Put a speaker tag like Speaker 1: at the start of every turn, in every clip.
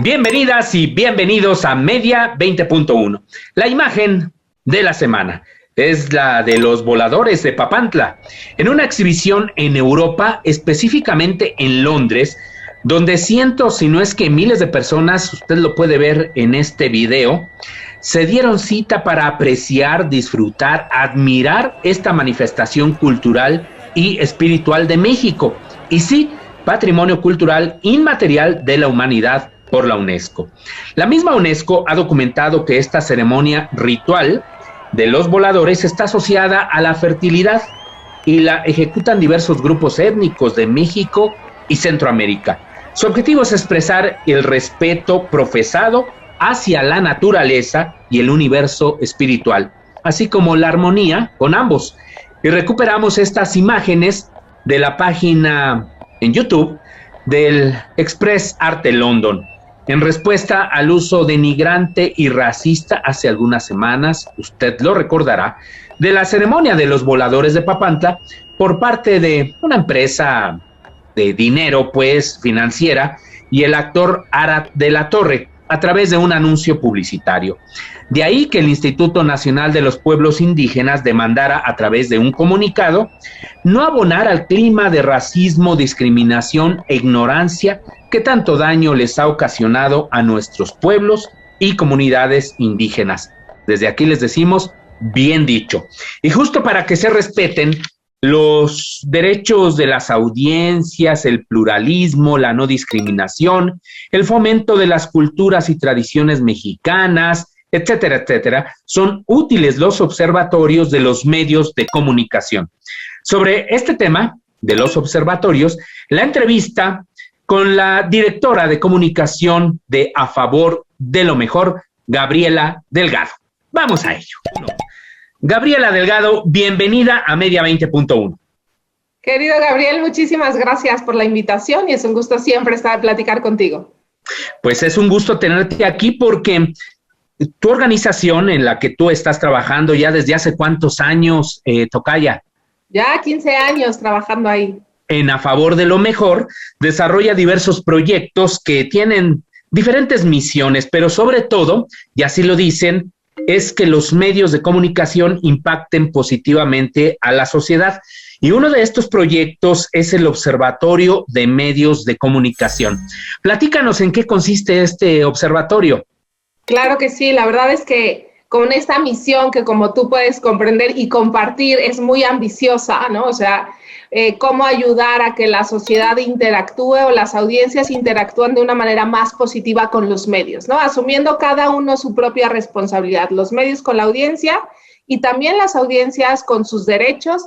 Speaker 1: Bienvenidas y bienvenidos a Media 20.1. La imagen de la semana es la de los voladores de Papantla, en una exhibición en Europa, específicamente en Londres, donde cientos, si no es que miles de personas, usted lo puede ver en este video, se dieron cita para apreciar, disfrutar, admirar esta manifestación cultural y espiritual de México. Y sí, Patrimonio Cultural Inmaterial de la Humanidad por la UNESCO. La misma UNESCO ha documentado que esta ceremonia ritual de los voladores está asociada a la fertilidad y la ejecutan diversos grupos étnicos de México y Centroamérica. Su objetivo es expresar el respeto profesado hacia la naturaleza y el universo espiritual, así como la armonía con ambos. Y recuperamos estas imágenes de la página en YouTube del Express Arte London. En respuesta al uso denigrante y racista hace algunas semanas, usted lo recordará, de la ceremonia de los voladores de Papantla por parte de una empresa de dinero, pues, financiera, y el actor Arad de la Torre, a través de un anuncio publicitario. De ahí que el Instituto Nacional de los Pueblos Indígenas demandara a través de un comunicado no abonar al clima de racismo, discriminación e ignorancia que tanto daño les ha ocasionado a nuestros pueblos y comunidades indígenas. Desde aquí les decimos, bien dicho. Y justo para que se respeten los derechos de las audiencias, el pluralismo, la no discriminación, el fomento de las culturas y tradiciones mexicanas, etcétera, etcétera, son útiles los observatorios de los medios de comunicación. Sobre este tema de los observatorios, la entrevista con la directora de comunicación de A Favor de lo Mejor, Gabriela Delgado. Vamos a ello. Gabriela Delgado, bienvenida a Media 20.1.
Speaker 2: Querido Gabriel, muchísimas gracias por la invitación y es un gusto siempre platicar contigo.
Speaker 1: Pues es un gusto tenerte aquí porque tu organización en la que tú estás trabajando ya desde hace ¿cuántos años, Tocaya?
Speaker 2: Ya 15 años trabajando ahí.
Speaker 1: En A Favor de lo Mejor, desarrolla diversos proyectos que tienen diferentes misiones, pero sobre todo, y así lo dicen, es que los medios de comunicación impacten positivamente a la sociedad. Y uno de estos proyectos es el Observatorio de Medios de Comunicación. Platícanos en qué consiste este observatorio.
Speaker 2: Claro que sí, la verdad es que con esta misión que, como tú puedes comprender y compartir, es muy ambiciosa, ¿no? O sea, cómo ayudar a que la sociedad interactúe o las audiencias interactúen de una manera más positiva con los medios, ¿no? Asumiendo cada uno su propia responsabilidad, los medios con la audiencia y también las audiencias con sus derechos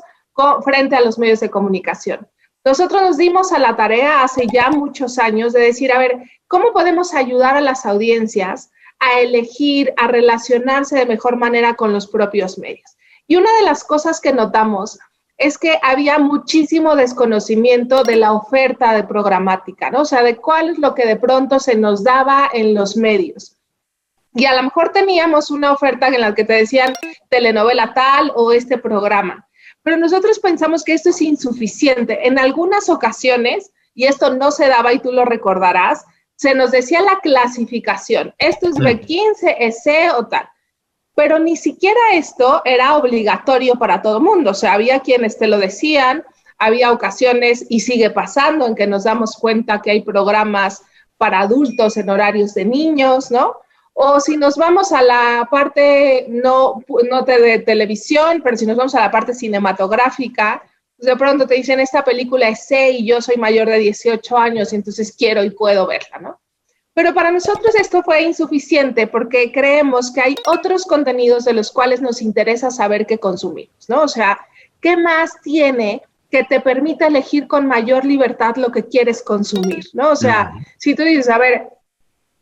Speaker 2: frente a los medios de comunicación. Nosotros nos dimos a la tarea hace ya muchos años de decir, a ver, ¿cómo podemos ayudar a las audiencias a elegir, a relacionarse de mejor manera con los propios medios? Y una de las cosas que notamos es que había muchísimo desconocimiento de la oferta de programática, ¿no? O sea, de cuál es lo que de pronto se nos daba en los medios. Y a lo mejor teníamos una oferta en la que te decían telenovela tal o este programa. Pero nosotros pensamos que esto es insuficiente. En algunas ocasiones, y esto no se daba y tú lo recordarás, se nos decía la clasificación. Esto es B15, EC o tal. Pero ni siquiera esto era obligatorio para todo el mundo. O sea, había quienes te lo decían, había ocasiones, y sigue pasando, en que nos damos cuenta que hay programas para adultos en horarios de niños, ¿no? O si nos vamos a la parte, no de televisión, pero si nos vamos a la parte cinematográfica, pues de pronto te dicen, esta película es C y yo soy mayor de 18 años, y entonces quiero y puedo verla, ¿no? Pero para nosotros esto fue insuficiente porque creemos que hay otros contenidos de los cuales nos interesa saber qué consumimos, ¿no? O sea, ¿qué más tiene que te permita elegir con mayor libertad lo que quieres consumir, ¿no? O sea, si tú dices, a ver,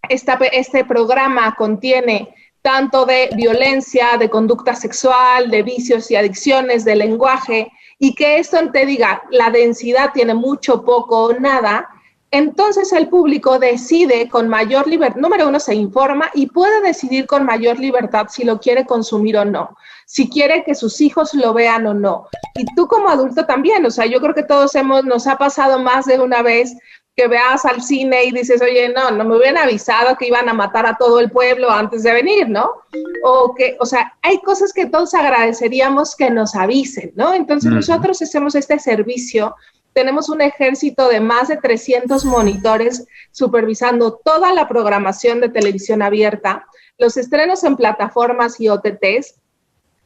Speaker 2: este programa contiene tanto de violencia, de conducta sexual, de vicios y adicciones, de lenguaje, y que esto te diga, la densidad tiene mucho, poco o nada, entonces el público decide con mayor libertad, número uno, se informa y puede decidir con mayor libertad si lo quiere consumir o no, si quiere que sus hijos lo vean o no. Y tú como adulto también, o sea, yo creo que todos nos ha pasado más de una vez que veas al cine y dices, oye, no me hubieran avisado que iban a matar a todo el pueblo antes de venir, ¿no? O sea, hay cosas que todos agradeceríamos que nos avisen, ¿no? Entonces nosotros hacemos este servicio. Tenemos un ejército de más de 300 monitores supervisando toda la programación de televisión abierta, los estrenos en plataformas y OTTs.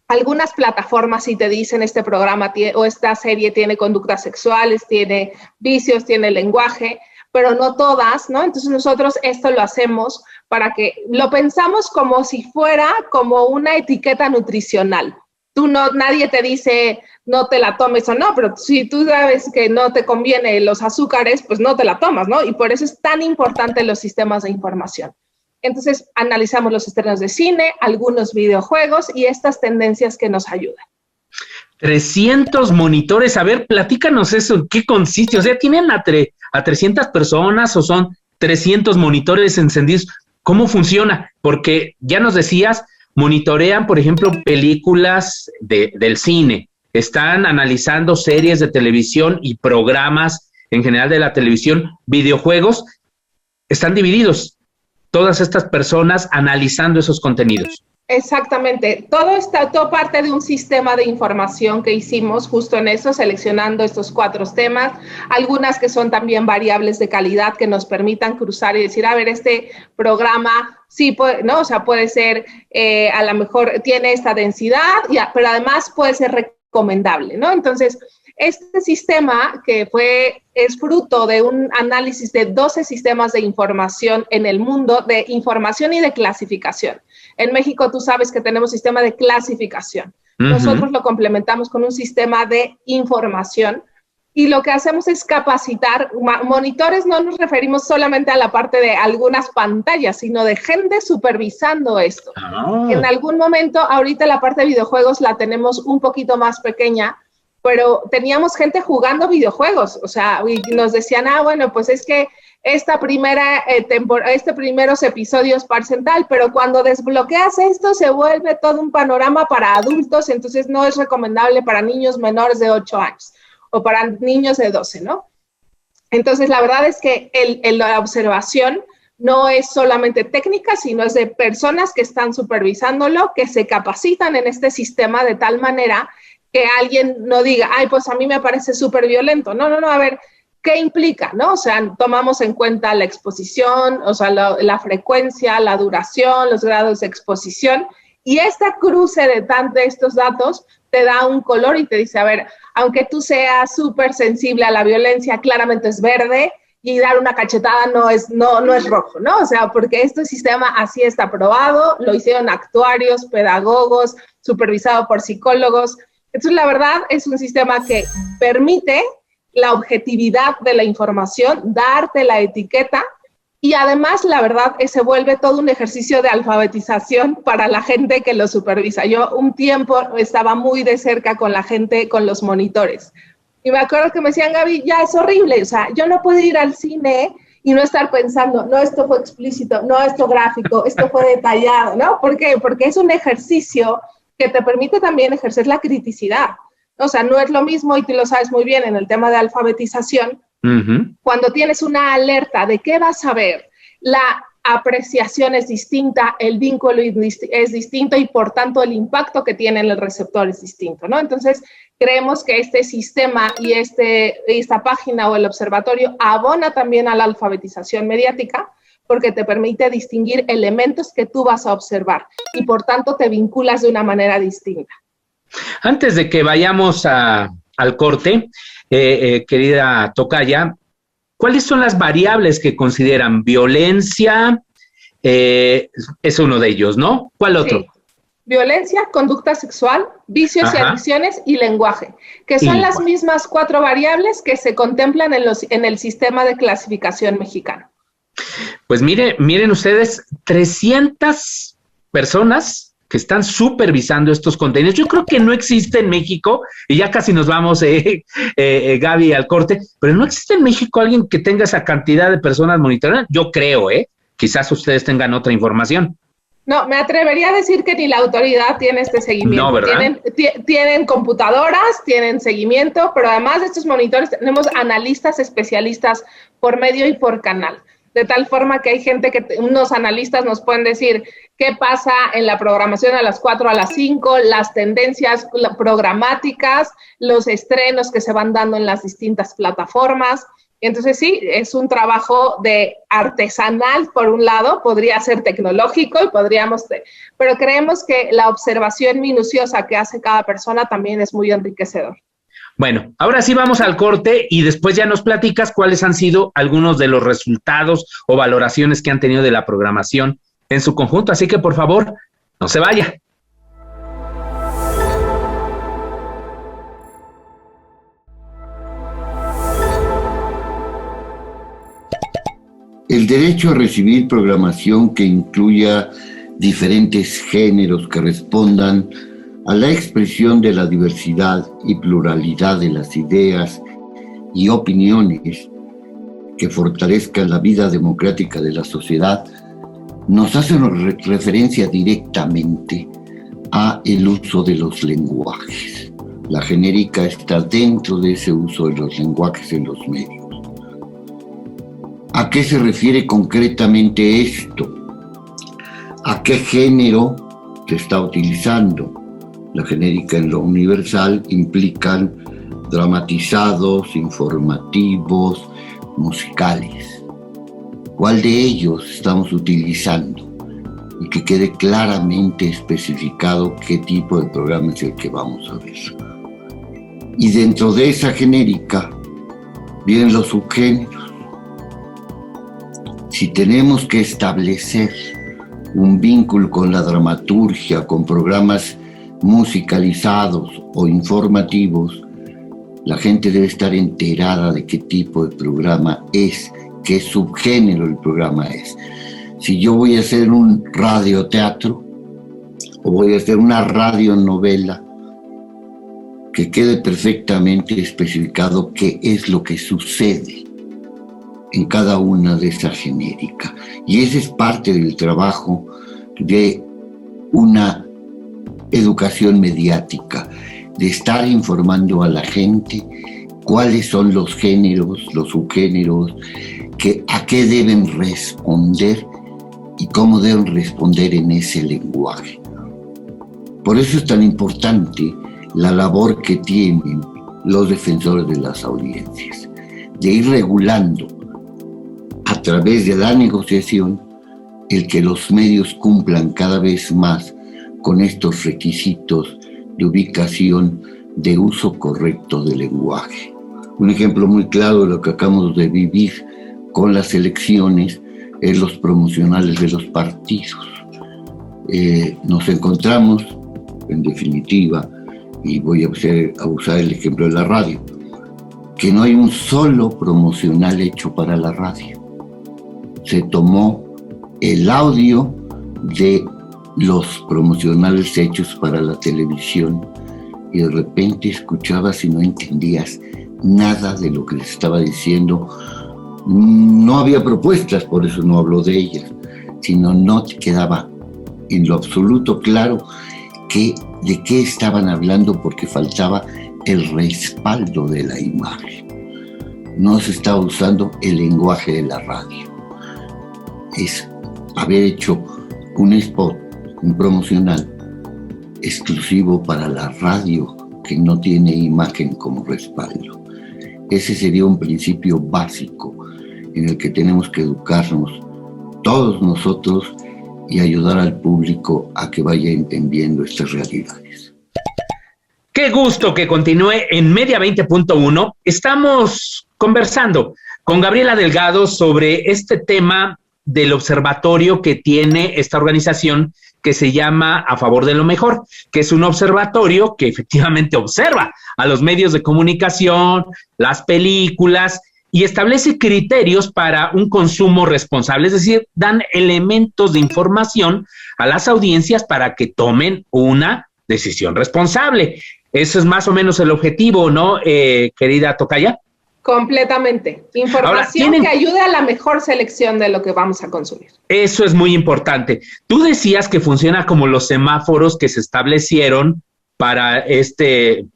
Speaker 2: Algunas plataformas sí te dicen este programa o esta serie tiene conductas sexuales, tiene vicios, tiene lenguaje, pero no todas, ¿no? Entonces nosotros esto lo hacemos para que lo pensamos como si fuera como una etiqueta nutricional. Nadie te dice no te la tomes o no, pero si tú sabes que no te conviene los azúcares, pues no te la tomas, ¿no? Y por eso es tan importante los sistemas de información. Entonces, analizamos los estrenos de cine, algunos videojuegos y estas tendencias que nos ayudan.
Speaker 1: 300 monitores. A ver, platícanos eso, ¿en qué consiste? O sea, ¿tienen a 300 personas o son 300 monitores encendidos? ¿Cómo funciona? Porque ya nos decías, monitorean, por ejemplo, películas del cine, están analizando series de televisión y programas en general de la televisión, videojuegos, están divididos todas estas personas analizando esos contenidos.
Speaker 2: Exactamente, todo parte de un sistema de información que hicimos justo en eso, seleccionando estos 4 temas, algunas que son también variables de calidad que nos permitan cruzar y decir, a ver, este programa sí puede, ¿no? O sea, puede ser, a lo mejor tiene esta densidad, pero además puede ser recomendable, ¿no? Entonces, este sistema es fruto de un análisis de 12 sistemas de información en el mundo, de información y de clasificación. En México tú sabes que tenemos sistema de clasificación. Nosotros lo complementamos con un sistema de información y lo que hacemos es capacitar. Monitores no nos referimos solamente a la parte de algunas pantallas, sino de gente supervisando esto. En algún momento, ahorita la parte de videojuegos la tenemos un poquito más pequeña, pero teníamos gente jugando videojuegos, o sea, y nos decían, bueno, pues es que estos primeros episodios parecen tal, pero cuando desbloqueas esto se vuelve todo un panorama para adultos, entonces no es recomendable para niños menores de 8 años o para niños de 12, ¿no? Entonces, la verdad es que la observación no es solamente técnica, sino es de personas que están supervisándolo, que se capacitan en este sistema de tal manera que alguien no diga, pues a mí me parece súper violento. No, a ver, ¿qué implica, no? O sea, tomamos en cuenta la exposición, o sea, la frecuencia, la duración, los grados de exposición, y esta cruce de estos datos te da un color y te dice, a ver, aunque tú seas súper sensible a la violencia, claramente es verde, y dar una cachetada no es rojo, ¿no? O sea, porque este sistema así está aprobado, lo hicieron actuarios, pedagogos, supervisado por psicólogos. Entonces, la verdad, es un sistema que permite la objetividad de la información, darte la etiqueta, y además, la verdad, se vuelve todo un ejercicio de alfabetización para la gente que lo supervisa. Yo un tiempo estaba muy de cerca con la gente, con los monitores, y me acuerdo que me decían, Gaby, ya es horrible, o sea, yo no puedo ir al cine y no estar pensando, no, esto fue explícito, no, esto gráfico, esto fue detallado, ¿no? ¿Por qué? Porque es un ejercicio que te permite también ejercer la criticidad. O sea, no es lo mismo, y tú lo sabes muy bien en el tema de alfabetización, cuando tienes una alerta de qué vas a ver, la apreciación es distinta, el vínculo es distinto y por tanto el impacto que tiene en el receptor es distinto, ¿no? Entonces, creemos que este sistema y esta página o el observatorio abona también a la alfabetización mediática, porque te permite distinguir elementos que tú vas a observar y por tanto te vinculas de una manera distinta.
Speaker 1: Antes de que vayamos al corte, querida tocaya, ¿cuáles son las variables que consideran? Violencia, es uno de ellos, ¿no? ¿Cuál otro?
Speaker 2: Sí. Violencia, conducta sexual, vicios y adicciones y lenguaje, que son las mismas 4 variables que se contemplan en el sistema de clasificación mexicano.
Speaker 1: Pues miren ustedes, 300 personas que están supervisando estos contenidos. Yo creo que no existe en México, y ya casi nos vamos, Gaby, al corte, pero no existe en México alguien que tenga esa cantidad de personas monitoreando. Yo creo, quizás ustedes tengan otra información.
Speaker 2: No, me atrevería a decir que ni la autoridad tiene este seguimiento.
Speaker 1: No, ¿verdad?
Speaker 2: Tienen computadoras, tienen seguimiento, pero además de estos monitores tenemos analistas especialistas por medio y por canal. De tal forma que hay gente unos analistas nos pueden decir qué pasa en la programación a las 4 a las 5, las tendencias programáticas, los estrenos que se van dando en las distintas plataformas. Entonces sí, es un trabajo de artesanal, por un lado, podría ser tecnológico pero creemos que la observación minuciosa que hace cada persona también es muy enriquecedor.
Speaker 1: Bueno, ahora sí vamos al corte y después ya nos platicas cuáles han sido algunos de los resultados o valoraciones que han tenido de la programación en su conjunto. Así que, por favor, no se vaya.
Speaker 3: El derecho a recibir programación que incluya diferentes géneros que respondan a la expresión de la diversidad y pluralidad de las ideas y opiniones que fortalezcan la vida democrática de la sociedad, nos hace referencia directamente a el uso de los lenguajes. La genérica está dentro de ese uso de los lenguajes en los medios. ¿A qué se refiere concretamente esto? ¿A qué género se está utilizando? La genérica en lo universal implican dramatizados, informativos, musicales. ¿Cuál de ellos estamos utilizando? Y que quede claramente especificado qué tipo de programa es el que vamos a ver. Y dentro de esa genérica vienen los subgéneros. Si tenemos que establecer un vínculo con la dramaturgia, con programas musicalizados o informativos, la gente debe estar enterada de qué tipo de programa es, qué subgénero el programa es. Si yo voy a hacer un radioteatro o voy a hacer una radionovela, que quede perfectamente especificado qué es lo que sucede en cada una de esas genéricas. Y ese es parte del trabajo de una educación mediática, de estar informando a la gente cuáles son los géneros, los subgéneros, a qué deben responder y cómo deben responder en ese lenguaje. Por eso es tan importante la labor que tienen los defensores de las audiencias, de ir regulando a través de la negociación el que los medios cumplan cada vez más con estos requisitos de ubicación, de uso correcto del lenguaje. Un ejemplo muy claro de lo que acabamos de vivir con las elecciones es los promocionales de los partidos. Nos encontramos, en definitiva, y voy a usar el ejemplo de la radio, que no hay un solo promocional hecho para la radio. Se tomó el audio de los promocionales hechos para la televisión y de repente escuchabas y no entendías nada de lo que les estaba diciendo. No había propuestas, por eso no hablo de ellas, sino no te quedaba en lo absoluto claro de qué estaban hablando, porque faltaba el respaldo de la imagen. No se estaba usando el lenguaje de la radio. Es haber hecho un spot, un promocional exclusivo para la radio que no tiene imagen como respaldo. Ese sería un principio básico en el que tenemos que educarnos todos nosotros y ayudar al público a que vaya entendiendo estas realidades.
Speaker 1: Qué gusto que continúe en Media 20.1. Estamos conversando con Gabriela Delgado sobre este tema del observatorio que tiene esta organización que se llama A Favor de lo Mejor, que es un observatorio que efectivamente observa a los medios de comunicación, las películas, y establece criterios para un consumo responsable, es decir, dan elementos de información a las audiencias para que tomen una decisión responsable. Ese es más o menos el objetivo, ¿no, querida tocaya?
Speaker 2: Completamente. Información que ayude a la mejor selección de lo que vamos a consumir.
Speaker 1: Eso es muy importante. Tú decías que funciona como los semáforos que se establecieron para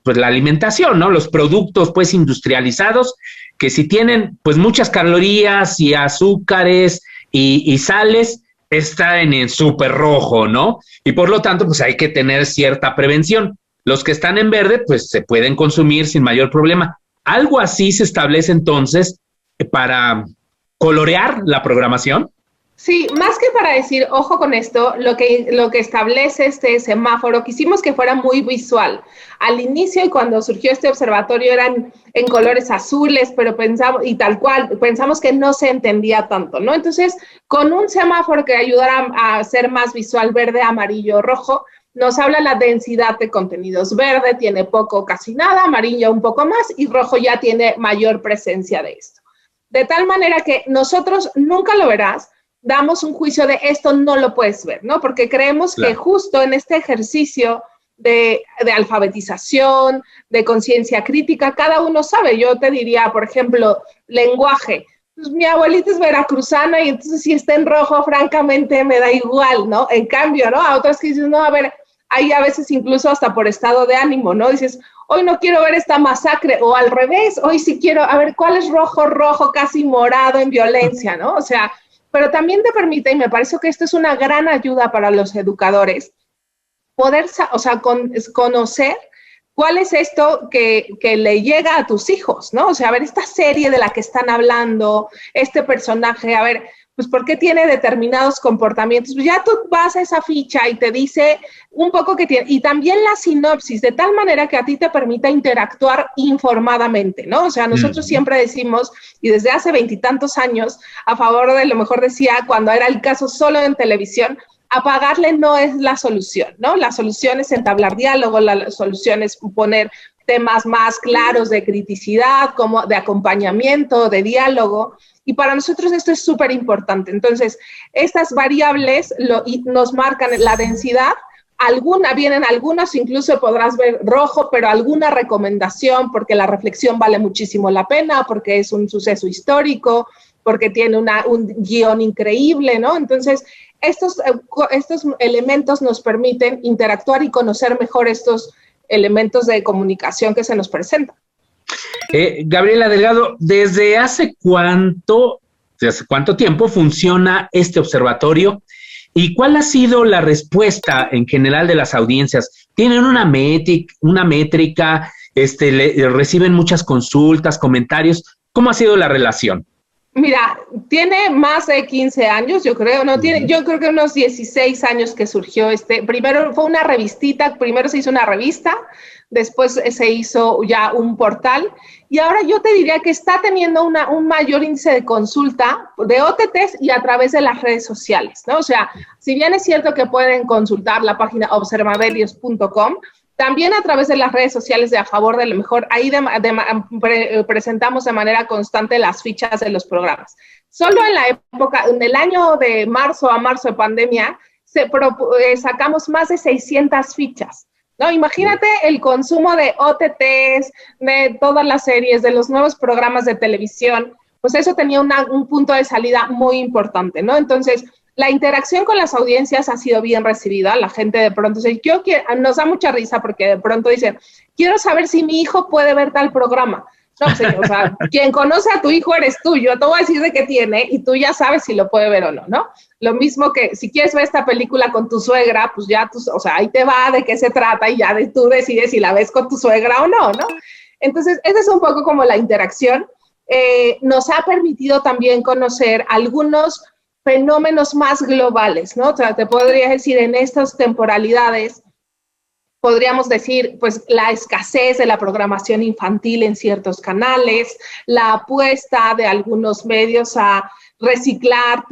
Speaker 1: pues la alimentación, ¿no? Los productos pues industrializados que si tienen pues muchas calorías y azúcares y sales, están en súper rojo, ¿no? Y por lo tanto pues hay que tener cierta prevención. Los que están en verde pues se pueden consumir sin mayor problema. Algo así se establece entonces para colorear la programación.
Speaker 2: Sí, más que para decir, ojo con esto, lo que establece este semáforo, quisimos que fuera muy visual. Al inicio y cuando surgió este observatorio eran en colores azules, pero pensamos que no se entendía tanto, ¿no? Entonces, con un semáforo que ayudara a hacer más visual verde, amarillo, rojo, nos habla la densidad de contenidos. Verde tiene poco, casi nada, amarillo un poco más y rojo ya tiene mayor presencia de esto. De tal manera que nosotros nunca lo verás, damos un juicio de esto no lo puedes ver, ¿no? Porque creemos que justo en este ejercicio de alfabetización, de conciencia crítica, cada uno sabe. Yo te diría, por ejemplo, lenguaje. Pues mi abuelita es veracruzana y entonces si está en rojo, francamente, me da igual, ¿no? En cambio, ¿no? A otras que dices, no, a ver, hay a veces incluso hasta por estado de ánimo, ¿no? Dices, hoy no quiero ver esta masacre, o al revés, hoy sí quiero, a ver, ¿cuál es rojo, casi morado en violencia, ¿no? O sea, pero también te permite, y me parece que esto es una gran ayuda para los educadores, poder, conocer cuál es esto que le llega a tus hijos, ¿no? O sea, a ver, esta serie de la que están hablando, este personaje, a ver, pues, ¿por qué tiene determinados comportamientos? Pues ya tú vas a esa ficha y te dice un poco que tiene, y también la sinopsis, de tal manera que a ti te permita interactuar informadamente, ¿no? O sea, nosotros siempre decimos, y desde hace 20 y tantos años, a favor de, lo mejor decía, cuando era el caso solo en televisión, apagarle no es la solución, ¿no? La solución es entablar diálogo, la solución es poner temas más claros de criticidad, como de acompañamiento, de diálogo, y para nosotros esto es súper importante. Entonces, estas variables nos marcan la densidad, vienen algunas, incluso podrás ver rojo, pero alguna recomendación, porque la reflexión vale muchísimo la pena, porque es un suceso histórico, porque tiene un guión increíble, ¿no? Entonces, estos elementos nos permiten interactuar y conocer mejor estos elementos de comunicación que se nos presentan.
Speaker 1: Gabriela Delgado, ¿desde hace cuánto tiempo funciona este observatorio? ¿Y cuál ha sido la respuesta en general de las audiencias? ¿Tienen una métrica? ¿Reciben muchas consultas, comentarios? ¿Cómo ha sido la relación?
Speaker 2: Mira, tiene más de 15 años, yo creo, ¿no? Yo creo que unos 16 años que surgió primero fue una revistita, primero se hizo una revista, después se hizo ya un portal, y ahora yo te diría que está teniendo un mayor índice de consulta de OTTs y a través de las redes sociales, ¿no? O sea, si bien es cierto que pueden consultar la página observamedios.com, también a través de las redes sociales de A Favor de lo Mejor, ahí presentamos de manera constante las fichas de los programas. Solo en el año de marzo a marzo de pandemia, sacamos más de 600 fichas, ¿no? Imagínate el consumo de OTTs, de todas las series, de los nuevos programas de televisión, pues eso tenía un punto de salida muy importante, ¿no? Entonces, la interacción con las audiencias ha sido bien recibida. La gente de pronto dice, nos da mucha risa porque de pronto dicen, quiero saber si mi hijo puede ver tal programa. No, pues, o sea, quien conoce a tu hijo eres tú. Yo te voy a decir de qué tiene y tú ya sabes si lo puede ver o no, ¿no? Lo mismo que si quieres ver esta película con tu suegra, pues ya o sea, ahí te va de qué se trata y ya tú decides si la ves con tu suegra o no, ¿no? Entonces, esa es un poco como la interacción. Nos ha permitido también conocer algunos fenómenos más globales, ¿no? O sea, te podría decir, en estas temporalidades, podríamos decir, pues, la escasez de la programación infantil en ciertos canales, la apuesta de algunos medios a reciclar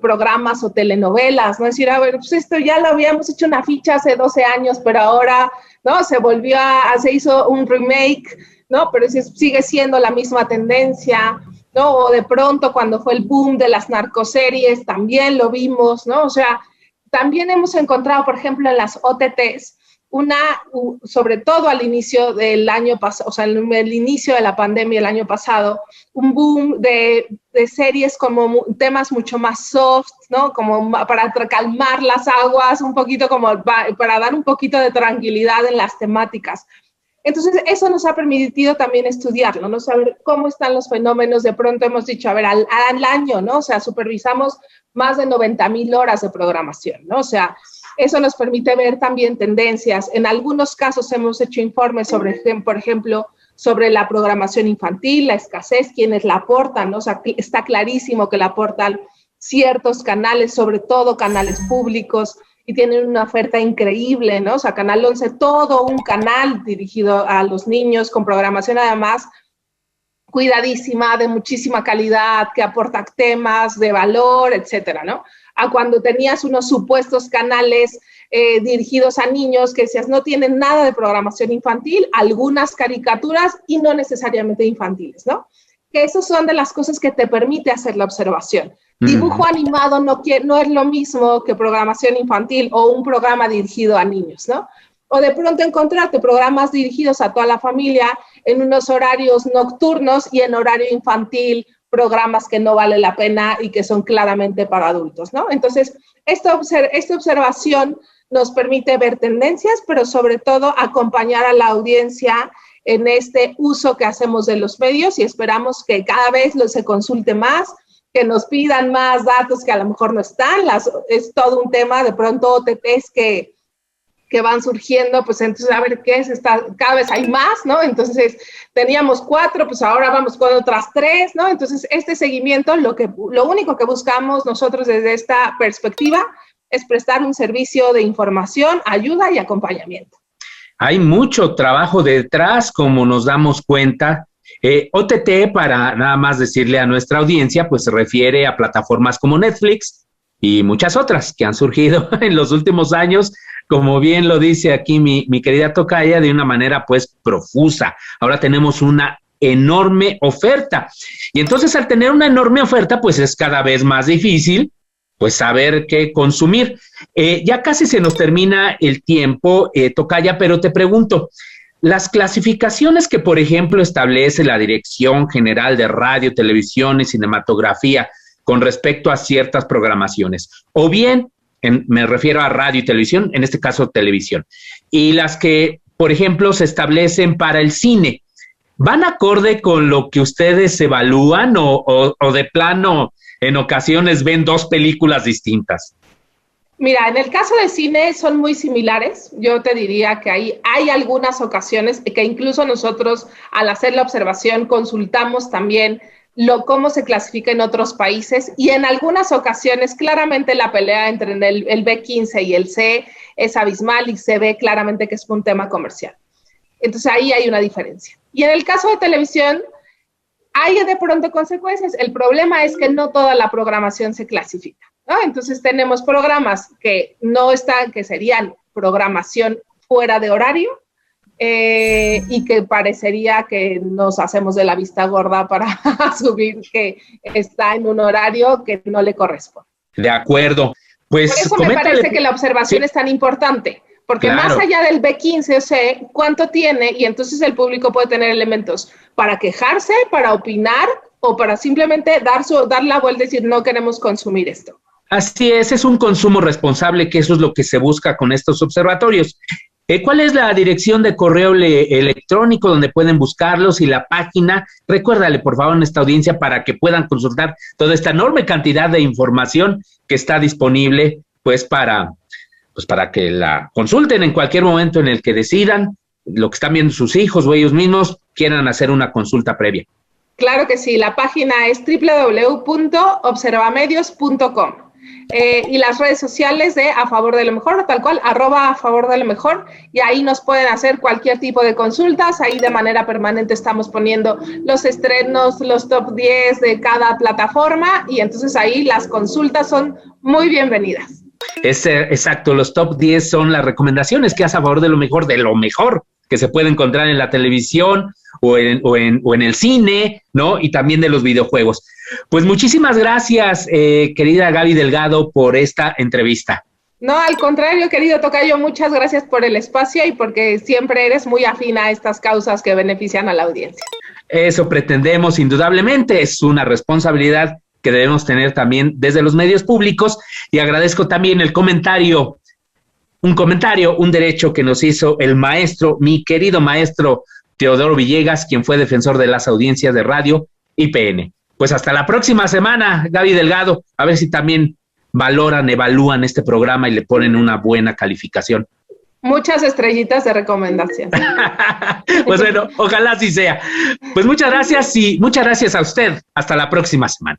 Speaker 2: programas o telenovelas, ¿no? Es decir, a ver, pues esto ya lo habíamos hecho una ficha hace 12 años, pero ahora, ¿no? Se hizo un remake, ¿no? Pero sigue siendo la misma tendencia, ¿no? O de pronto cuando fue el boom de las narcoseries, también lo vimos, ¿no? O sea, también hemos encontrado, por ejemplo, en las OTTs, sobre todo al inicio del año pasado, o sea, en el inicio de la pandemia el año pasado, un boom de series como temas mucho más soft, ¿no? Como para calmar las aguas, un poquito como para dar un poquito de tranquilidad en las temáticas. Entonces, eso nos ha permitido también estudiarlo, ¿no? Saber cómo están los fenómenos. De pronto hemos dicho, a ver, al año, ¿no? O sea, supervisamos más de 90,000 horas de programación, ¿no? O sea, eso nos permite ver también tendencias. En algunos casos hemos hecho informes sobre, por ejemplo, sobre la programación infantil, la escasez, quienes la aportan, ¿no? O sea, está clarísimo que la aportan ciertos canales, sobre todo canales públicos, y tienen una oferta increíble, ¿no? O sea, Canal 11, todo un canal dirigido a los niños, con programación además cuidadísima, de muchísima calidad, que aporta temas de valor, etcétera, ¿no? A cuando tenías unos supuestos canales dirigidos a niños que decías no tienen nada de programación infantil, algunas caricaturas y no necesariamente infantiles, ¿no? Que esas son de las cosas que te permite hacer la observación. Dibujo animado no es lo mismo que programación infantil o un programa dirigido a niños, ¿no? O de pronto encontrarte programas dirigidos a toda la familia en unos horarios nocturnos y en horario infantil, programas que no vale la pena y que son claramente para adultos, ¿no? Entonces, esta observación nos permite ver tendencias, pero sobre todo acompañar a la audiencia en este uso que hacemos de los medios y esperamos que cada vez se consulte más, que nos pidan más datos que a lo mejor no están, es todo un tema, de pronto OTTs que van surgiendo, pues entonces a ver qué es, cada vez hay más, ¿no? Entonces teníamos 4, pues ahora vamos con otras 3, ¿no? Entonces este seguimiento, lo único que buscamos nosotros desde esta perspectiva es prestar un servicio de información, ayuda y acompañamiento.
Speaker 1: Hay mucho trabajo detrás, como nos damos cuenta. OTT, para nada más decirle a nuestra audiencia, pues se refiere a plataformas como Netflix y muchas otras que han surgido en los últimos años, como bien lo dice aquí mi querida tocaya, de una manera pues profusa. Ahora tenemos una enorme oferta. Y entonces al tener una enorme oferta, pues es cada vez más difícil pues saber qué consumir. Ya casi se nos termina el tiempo, tocaya, pero te pregunto, las clasificaciones que, por ejemplo, establece la Dirección General de Radio, Televisión y Cinematografía con respecto a ciertas programaciones, o bien, me refiero a radio y televisión, en este caso televisión, y las que, por ejemplo, se establecen para el cine, ¿van acorde con lo que ustedes evalúan o de plano en ocasiones ven dos películas distintas?
Speaker 2: Mira, en el caso de cine son muy similares. Yo te diría que hay algunas ocasiones que incluso nosotros al hacer la observación consultamos también cómo se clasifica en otros países y en algunas ocasiones claramente la pelea entre el B15 y el C es abismal y se ve claramente que es un tema comercial. Entonces ahí hay una diferencia. Y en el caso de televisión hay de pronto consecuencias. El problema es que no toda la programación se clasifica, ¿no? Entonces tenemos programas que no están, que serían programación fuera de horario y que parecería que nos hacemos de la vista gorda para subir que está en un horario que no le corresponde.
Speaker 1: De acuerdo. Pues
Speaker 2: por eso me parece que la observación es tan importante. Porque más allá del B15 o C, ¿cuánto tiene? Y entonces el público puede tener elementos para quejarse, para opinar o para simplemente dar la vuelta y decir no queremos consumir esto.
Speaker 1: Así es un consumo responsable, que eso es lo que se busca con estos observatorios. ¿Cuál es la dirección de correo electrónico donde pueden buscarlos y la página? Recuérdale, por favor, a esta audiencia para que puedan consultar toda esta enorme cantidad de información que está disponible, pues para que la consulten en cualquier momento en el que decidan, lo que están viendo sus hijos o ellos mismos, quieran hacer una consulta previa.
Speaker 2: Claro que sí, la página es www.observamedios.com y las redes sociales de A Favor de lo Mejor, tal cual, @A Favor de lo Mejor, y ahí nos pueden hacer cualquier tipo de consultas. Ahí de manera permanente estamos poniendo los estrenos, los top 10 de cada plataforma, y entonces ahí las consultas son muy bienvenidas.
Speaker 1: Exacto, los top 10 son las recomendaciones que hace A Favor de lo mejor que se puede encontrar en la televisión o en el cine, ¿no? Y también de los videojuegos. Pues muchísimas gracias, querida Gaby Delgado, por esta entrevista.
Speaker 2: No, al contrario, querido tocayo, muchas gracias por el espacio y porque siempre eres muy afín a estas causas que benefician a la audiencia. Eso pretendemos, indudablemente, es una responsabilidad que debemos tener también desde los medios públicos, y agradezco también el comentario, un derecho que nos hizo el maestro, mi querido maestro Teodoro Villegas, quien fue defensor de las audiencias de radio IPN. Pues hasta la próxima semana, Gaby Delgado, a ver si también evalúan este programa y le ponen una buena calificación. Muchas estrellitas de recomendación. Pues bueno, ojalá así sea. Pues muchas gracias y muchas gracias a usted. Hasta la próxima semana.